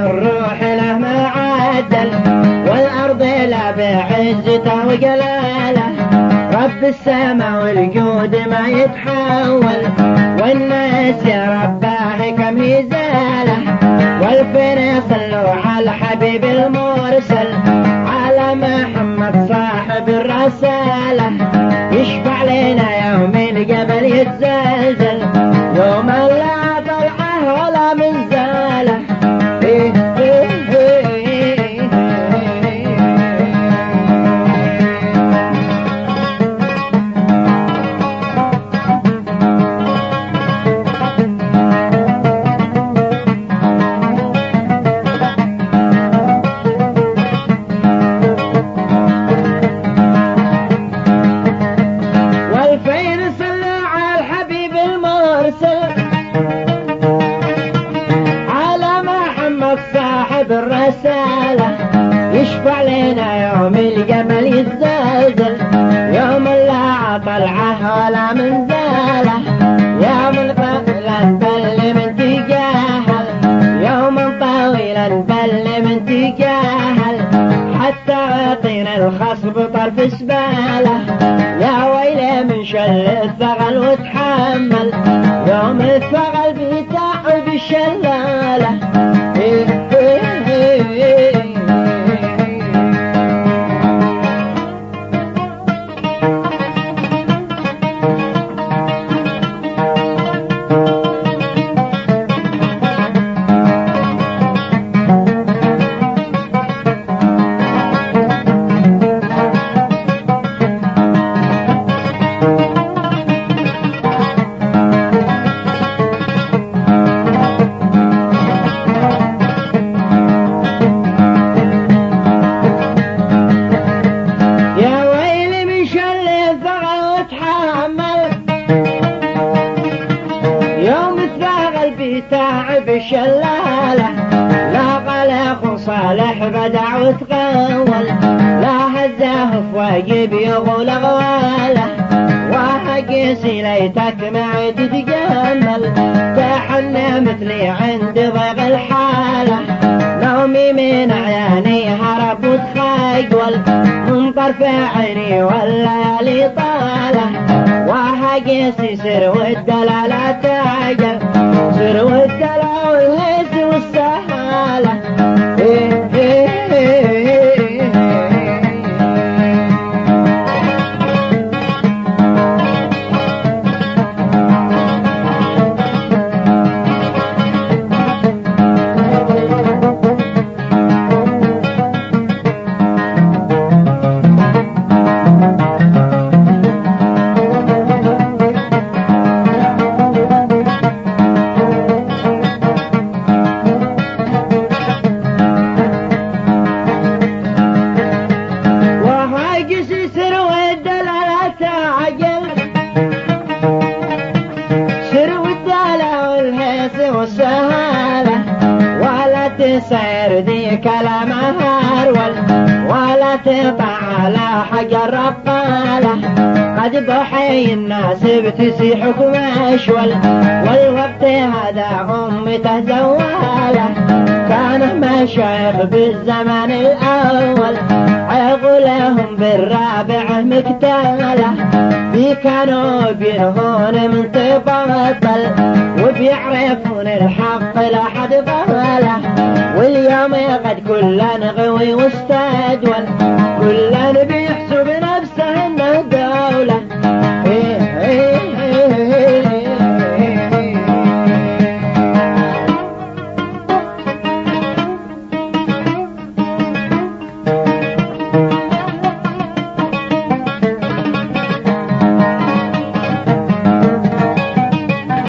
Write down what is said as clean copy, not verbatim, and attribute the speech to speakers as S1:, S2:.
S1: الروح له معدل، والأرض لا بعزته وجلاله، رب السماء والجود ما يتحول، والناس يا رباه كم يزاله، والفين صلوا على الحبيب المرسل، على محمد صاحب الرسالة، يشفع لنا يوم الجبل يتزلزل، يوم لا طلعه ولا منزاله. الرسالة يشفع لنا يوم الجمل يتزلزل، يوم لا طلعه ولا منزاله، يوم طويلا بل من تجاهل، يوم طويلا بل من تجاهل، حتى يعطينا الخصب طرف سباله، يا ويلي من شل الثغل وتحمل، يوم الثغل بيتعب الشلالة. تعب الشلالة لا غلق صالح بدع وتغول، لا هزاه فواجب يغول غواله، وهقيسي ليتك معي تتجمل، تحنى مثلي عند ضيق الحالة، نومي من عياني هرب وتخيول، من طرف عيني والليالي طالة، وهقيسي سر والدلالة تعجل، سر والدلع والهيس والسهالة. والسهالة ولا تسير ذي كلام هرول، ولا تطع على حجر رقالة، قد بحي الناس بتسيحك مشول، والوقت هذا أمته زوالة، كان مشايخ بالزمان الأول عقلهم بالرابع مقتالة، كانوا بينهون من تبطل، وبيعرفون الحق لا حد ضله، واليوم قد كلنا غوي واستدول، كلنا بيحسوا